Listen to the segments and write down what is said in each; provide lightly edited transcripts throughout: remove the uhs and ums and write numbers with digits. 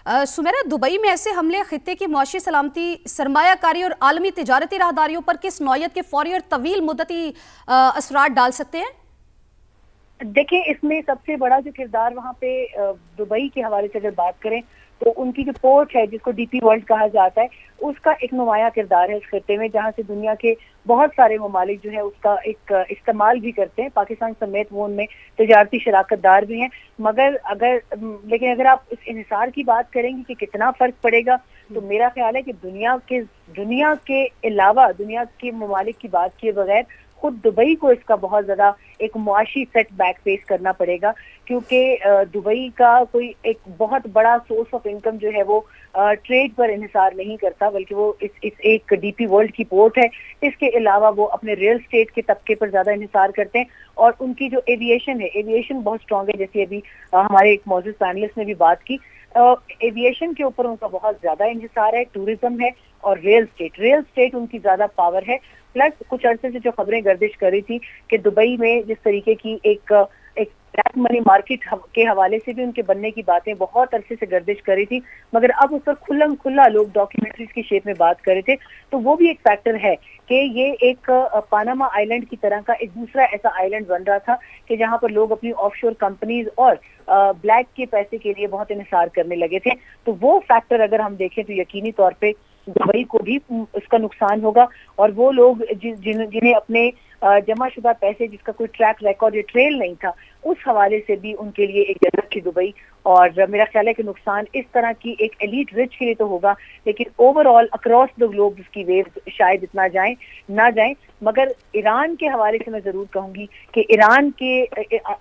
Sumera, Dubai में ऐसे हमले खित्ते की मुआशी सलामती, सरमायाकारी और आलमी तिजारती राहदारियों पर किस नौयत के फौरी और तवील मुद्दती असरात डाल सकते हैं? देखिए, इसमें सबसे बड़ा जो किरदार वहाँ पे दुबई के हवाले से अगर बात करें तो उनकी जो पोर्ट है, जिसको डीपी वर्ल्ड कहा जाता है, उसका एक नुमाया किरदार है इस खित्ते में, जहाँ से दुनिया के बहुत सारे ममालिक जो है उसका एक इस्तेमाल भी करते हैं। पाकिस्तान समेत वो उनमें तजारती शराकतदार भी हैं। लेकिन अगर आप इस इंहिसार की बात करेंगे कि कितना फर्क पड़ेगा, तो मेरा ख्याल है कि दुनिया के अलावा दुनिया के ममालिक की बात किए बगैर खुद दुबई को इसका बहुत ज्यादा एक मुआशी सेटबैक फेस करना पड़ेगा, क्योंकि दुबई का कोई एक बहुत बड़ा सोर्स ऑफ इनकम जो है वो ट्रेड पर इन्हिसार नहीं करता, बल्कि वो इस एक डीपी वर्ल्ड की पोर्ट है। इसके अलावा वो अपने रियल स्टेट के तबके पर ज्यादा इन्हिसार करते हैं, और उनकी जो एविएशन है, एविएशन बहुत स्ट्रांग है। जैसे अभी हमारे एक मौजूद पैनलिस्ट ने भी बात की, एविएशन के ऊपर उनका बहुत ज्यादा इन्हिसार है, टूरिज्म है और रियल स्टेट उनकी ज्यादा पावर है। प्लस कुछ अरसे से जो खबरें गर्दिश कर रही थी कि दुबई में जिस तरीके की एक ब्लैक मनी मार्केट के हवाले से भी उनके बनने की बातें बहुत अरसे से गर्दिश कर रही थी, मगर अब उस पर खुल्लम खुल्ला लोग डॉक्यूमेंट्रीज की शेप में बात कर रहे थे। तो वो भी एक फैक्टर है कि ये एक पानामा आइलैंड की तरह का एक दूसरा ऐसा आइलैंड बन रहा था कि जहां पर लोग अपनी ऑफशोर कंपनीज और ब्लैक के पैसे के लिए बहुत इन्हिसार करने लगे थे। तो वो फैक्टर अगर हम देखें तो यकीनी तौर पे दुबई को भी उसका नुकसान होगा, और वो लोग जिन्हें अपने जमाशुदा पैसे, जिसका कोई ट्रैक रिकॉर्ड या ट्रेल नहीं था, उस हवाले से भी उनके लिए एक जन्नत थी दुबई। और मेरा ख्याल है कि नुकसान इस तरह की एक एलीट रिच के लिए तो होगा, लेकिन ओवरऑल अक्रॉस द ग्लोब उसकी वेव शायद इतना ना जाए। मगर ईरान के हवाले से मैं जरूर कहूंगी कि ईरान के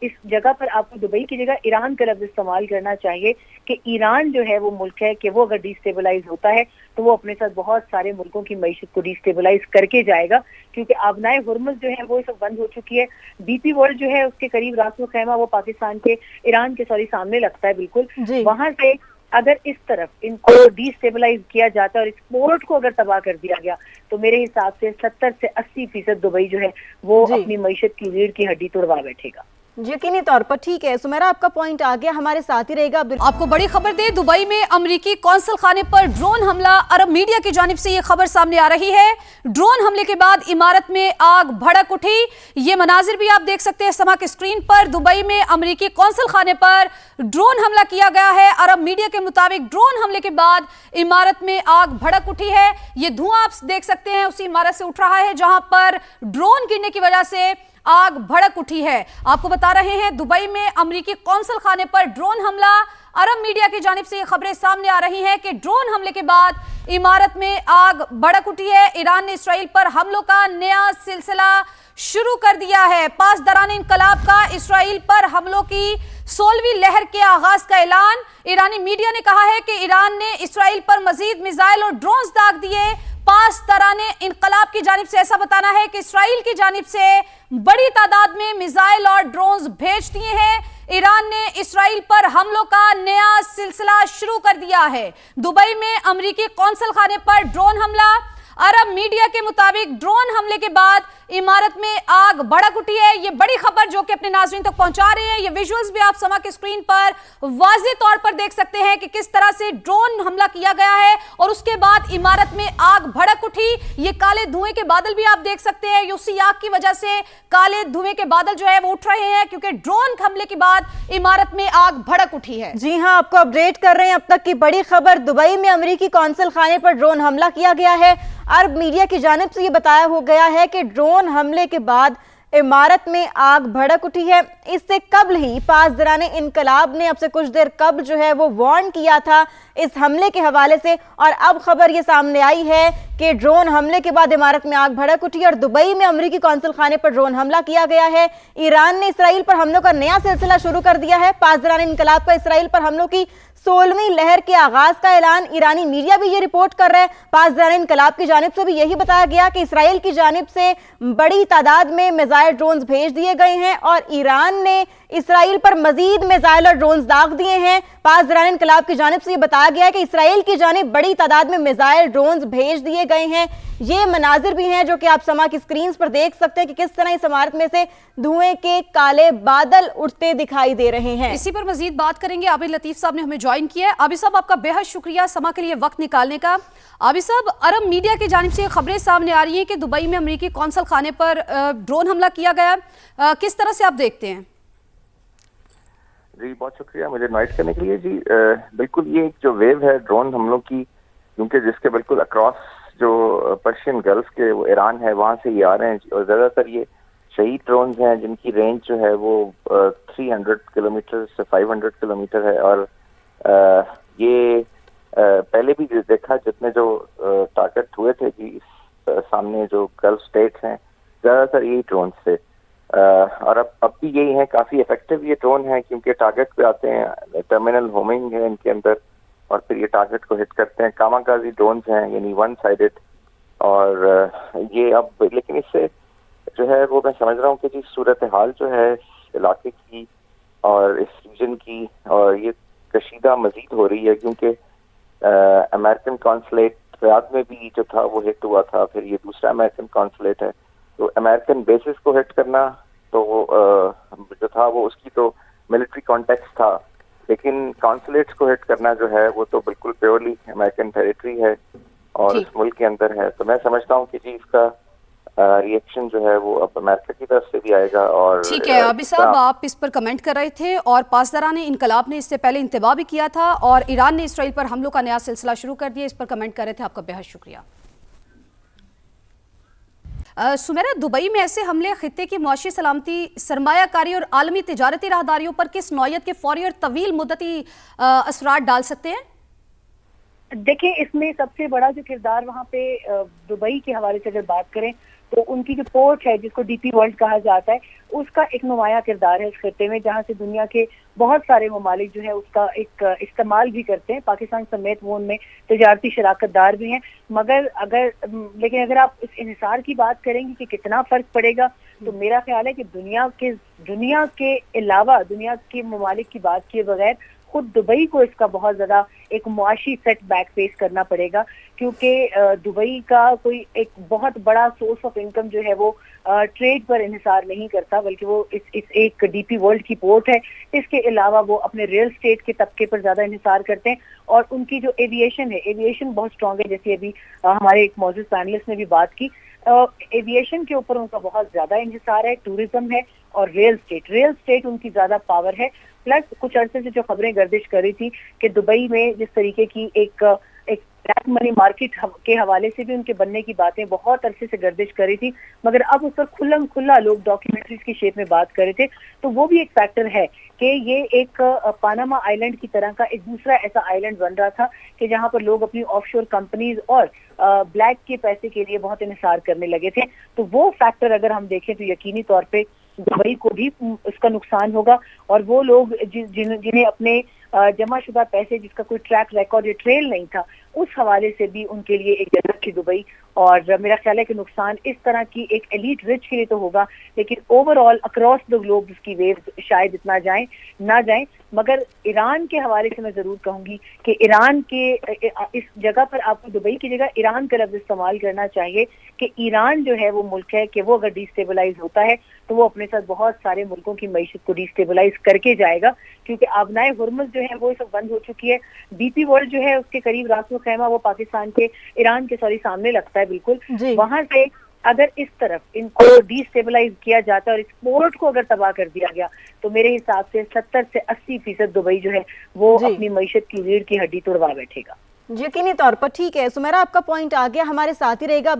इस जगह पर आपको दुबई की जगह ईरान का लफ्ज इस्तेमाल करना चाहिए कि ईरान जो है वो मुल्क है कि वो अगर डिस्टेबलाइज होता है तो वो अपने साथ बहुत सारे मुल्कों की मईशत को डिस्टेबलाइज करके जाएगा, क्योंकि आबनाए हुर्मुज़ जो है वो सब बंद हो चुकी है। डीपी वर्ल्ड जो है उसके करीब रासो खैमा वो ईरान के सामने लगता है बिल्कुल। वहां से अगर इस तरफ इनको डिस्टेबलाइज किया जाता है और इस पोर्ट को अगर तबाह कर दिया गया, तो मेरे हिसाब से 70 से 80% दुबई जो है वो अपनी मईशत की रीढ़ की हड्डी तोड़वा बैठेगा। यकीनी तौर पर। ठीक है सुमेरा, आपका पॉइंट आ गया, हमारे साथ ही रहेगा। आपको बड़ी खबर दे, दुबई में अमेरिकी कौंसल खाने पर ड्रोन हमला। अरब मीडिया की जानिब से यह खबर सामने आ रही है। ड्रोन हमले के बाद इमारत में आग भड़क उठी। ये मनाजिर भी आप देख सकते हैं समा के स्क्रीन पर। दुबई में अमेरिकी कौंसल खाने पर ड्रोन हमला किया गया है। अरब मीडिया के मुताबिक ड्रोन हमले के बाद इमारत में आग भड़क उठी है। ये धुआं आप देख सकते हैं उसी इमारत से उठ रहा है जहां पर ड्रोन गिरने की वजह से आग भड़क उठी है। आपको बता रहे हैं दुबई में अमेरिकी कौंसल खाने पर ड्रोन हमला। अरब मीडिया की जानिब से ये खबरें सामने आ रही हैं कि ड्रोन हमले के बाद इमारत में आग भड़क उठी है। ईरान ने इसराइल पर हमलों का नया सिलसिला शुरू कर दिया है। पास दौरान इनकलाब का इसराइल पर हमलों की 16वीं लहर के आगाज का ऐलान। ईरानी मीडिया ने कहा है कि ईरान ने इसराइल पर मजीद मिसाइल और ड्रोन्स दाग दिए। पास तराने इनकलाब की जानिब से ऐसा बताना है कि इसराइल की जानिब से बड़ी तादाद में मिसाइल और ड्रोन्स भेज दिए हैं। ईरान ने इसराइल पर हमलों का नया सिलसिला शुरू कर दिया है। दुबई में अमेरिकी कौंसल खाने पर ड्रोन हमला। अरब मीडिया के मुताबिक ड्रोन हमले के बाद इमारत में आग भड़क उठी है। ये बड़ी खबर जो कि अपने नाज़रीन तक पहुंचा रहे हैं। ये विजुअल्स भी आप समा के स्क्रीन पर वाज़ेह तौर पर देख सकते हैं कि किस तरह से ड्रोन हमला किया गया है और उसके बाद इमारत में आग भड़क उठी। ये काले धुएं के बादल भी आप देख सकते हैं। उसी आग की वजह से काले धुएं के बादल जो है वो उठ रहे हैं, क्योंकि ड्रोन हमले के बाद इमारत में आग भड़क उठी है। जी हाँ, आपको अपडेट कर रहे हैं अब तक की बड़ी खबर। दुबई में अमेरिकी कौंसल खाने पर ड्रोन हमला किया गया है। अरब मीडिया की जानिब से ये बताया हो गया है कि ड्रोन हमले के बाद इमारत में आग भड़क उठी है। इससे कबल ही पास दौरान इनकलाब ने अब से कुछ देर कबल जो है वो वार्न किया था इस हमले के हवाले से, और अब खबर ये सामने आई है कि ड्रोन हमले के बाद इमारत में आग भड़क उठी और दुबई में अमेरिकी कौंसल खाने पर ड्रोन हमला किया गया है। ईरान ने इसराइल पर हमलों का नया सिलसिला शुरू कर दिया है। पास दौरान इनकलाब का इसराइल पर हमलों की 16वीं लहर के आगाज का ऐलान। ईरानी मीडिया भी ये रिपोर्ट कर रहा है। पास दौरान इनकलाब की जानिब से भी यही बताया गया कि इसराइल की जानिब से बड़ी तादाद में मिसाइल ड्रोन्स भेज दिए गए हैं और ईरान ने इसराइल पर मजीद मिसाइल और ड्रोन्स दाग दिए हैं। पास दौरान इनकलाब की जानिब से ये बताया गया है कि इसराइल की जानिब बड़ी तादाद में मिसाइल ड्रोन्स भेज दिए गए हैं। ये मनाजिर भी हैं जो कि आप समा की स्क्रीन पर देख सकते हैं कि किस तरह इस इमारत में से धुएं के काले बादल उठते दिखाई दे रहे हैं। इसी पर मजीद बात करेंगे। आबिद लतीफ साहब ने हमें ज्वाइन किया है। आबिद साहब, आपका बेहद शुक्रिया समा के लिए वक्त निकालने का। आबिद साहब, अरब मीडिया की जानिब से खबरें सामने आ रही हैं कि दुबई में अमेरिकी कौंसल खाने पर ड्रोन हमला किया गया। किस तरह से आप देखते हैं? जी बहुत शुक्रिया मुझे इनवाइट करने के लिए। जी बिल्कुल, ये एक जो वेव है ड्रोन हमलों की, क्योंकि जिसके बिल्कुल अक्रॉस जो पर्शियन गल्फ के वो ईरान है वहाँ से ये आ रहे हैं, और ज़्यादातर ये शहीद ड्रोन्स हैं जिनकी रेंज जो है वो 300 किलोमीटर से 500 किलोमीटर है। और ये पहले भी देखा जितने जो टारगेट हुए थे जी सामने जो गल्फ स्टेट्स हैं, ज़्यादातर यही ड्रोन्स थे। और अब भी यही है, काफ़ी इफेक्टिव ये ड्रोन है क्योंकि टारगेट पे आते हैं, टर्मिनल होमिंग है इनके अंदर, और फिर ये टारगेट को हिट करते हैं। कामाकाजी ड्रोन्स हैं, यानी वन साइडेड। और ये अब लेकिन इससे जो है वो मैं समझ रहा हूँ कि जी सूरत हाल जो है इस इलाके की और इस रीजन की, और ये कशीदा मजीद हो रही है क्योंकि अमेरिकन कॉन्सुलेट रियाद में भी जो था वो हिट हुआ था, फिर ये दूसरा अमेरिकन कॉन्सुलेट है। तो अमेरिकन बेसिस को हिट करना तो जो था वो उसकी तो मिलिट्री कॉन्टेक्स्ट था, लेकिन कॉन्सुलेट्स को हिट करना जो है वो तो बिल्कुल प्योरली अमेरिकन टेरिटरी है और इस मुल्क के अंदर है। तो मैं समझता हूँ कि जी इसका रिएक्शन जो है वो अब अमेरिका की तरफ से भी आएगा। और ठीक है आबिद साहब, आप इस पर कमेंट कर रहे थे और पासदारान इनकलाब ने इससे पहले इंतबा भी किया था और ईरान ने इसराइल पर हमलों का नया सिलसिला शुरू कर दिया, इस पर कमेंट कर रहे थे। आपका बेहद शुक्रिया। सुमेरा, दुबई में ऐसे हमले खित्ते की मुआशी सलामती, सरमायाकारी और आलमी तिजारती राहदारियों पर किस नौयत के फौरी और तवील मुद्दती असरात डाल सकते हैं? देखिए, इसमें सबसे बड़ा जो किरदार वहाँ पे दुबई के हवाले से अगर बात करें तो उनकी जो पोर्ट है जिसको डीपी वर्ल्ड कहा जाता है, उसका एक नुमाया किरदार है इस खित्ते में, जहाँ से दुनिया के बहुत सारे ममालिक जो है उसका एक इस्तेमाल भी करते हैं। पाकिस्तान समेत वो उनमें तजारती शराकतदार भी हैं। लेकिन अगर आप इस इंहिसार की बात करेंगे कि कितना फर्क पड़ेगा, तो मेरा ख्याल है कि दुनिया के अलावा दुनिया के ममालिक की बात किए बगैर खुद दुबई को इसका बहुत ज्यादा एक मुआशी सेटबैक फेस करना पड़ेगा, क्योंकि दुबई का कोई एक बहुत बड़ा सोर्स ऑफ इनकम जो है वो ट्रेड पर इन्हिसार नहीं करता, बल्कि वो इस एक डीपी वर्ल्ड की पोर्ट है। इसके अलावा वो अपने रियल स्टेट के तबके पर ज्यादा इन्हिसार करते हैं, और उनकी जो एविएशन है, एविएशन बहुत स्ट्रॉन्ग है। जैसे अभी हमारे एक मौजूद पैनलिस्ट ने भी बात की, एविएशन के ऊपर उनका बहुत ज्यादा इन्हिसार है, टूरिज्म है और रियल स्टेट उनकी ज्यादा पावर है। प्लस कुछ अरसे से जो खबरें गर्दिश कर रही थी कि दुबई में जिस तरीके की एक ब्लैक मनी मार्केट के हवाले से भी उनके बनने की बातें बहुत अरसे से गर्दिश कर रही थी, मगर अब उस पर खुल्लम खुल्ला लोग डॉक्यूमेंट्रीज की शेप में बात कर रहे थे। तो वो भी एक फैक्टर है कि ये एक पानामा आइलैंड की तरह का एक दूसरा ऐसा आइलैंड बन रहा था कि जहां पर लोग अपनी ऑफशोर कंपनीज और ब्लैक के पैसे के लिए बहुत इन्हिसार करने लगे थे। तो वो फैक्टर अगर हम देखें तो यकीनी तौर पे दुबई को भी उसका नुकसान होगा, और वो लोग जिन्हें अपने जमाशुदा पैसे जिसका कोई ट्रैक रिकॉर्ड या ट्रेल नहीं था, उस हवाले से भी उनके लिए एक जगह थी दुबई। और मेरा ख्याल है कि नुकसान इस तरह की एक एलीट रिच के लिए तो होगा, लेकिन ओवरऑल अक्रॉस द ग्लोब उसकी वेव शायद इतना ना जाए। मगर ईरान के हवाले से मैं जरूर कहूंगी कि ईरान के इस जगह पर आपको दुबई की जगह ईरान का लफ्ज इस्तेमाल करना चाहिए कि ईरान जो है वो मुल्क है कि वो अगर डिस्टेबलाइज होता है तो वो अपने साथ बहुत सारे मुल्कों की मईशत को डिस्टेबलाइज करके जाएगा, क्योंकि आबनाए हुर्मुज़ जो है वो सब बंद हो चुकी है। डीपी वर्ल्ड जो है उसके करीब रासो खैमा वो पाकिस्तान के ईरान के सामने लगता है बिल्कुल। वहां से अगर इस तरफ इनको डिस्टेबलाइज किया जाता है और इस पोर्ट को अगर तबाह कर दिया गया, तो मेरे हिसाब से 70 से 80% दुबई जो है वो अपनी मईशत की रीढ़ की हड्डी तोड़वा बैठेगा। यकीनी तौर पर। ठीक है सुमेरा, आपका पॉइंट आ गया, हमारे साथ ही रहेगा।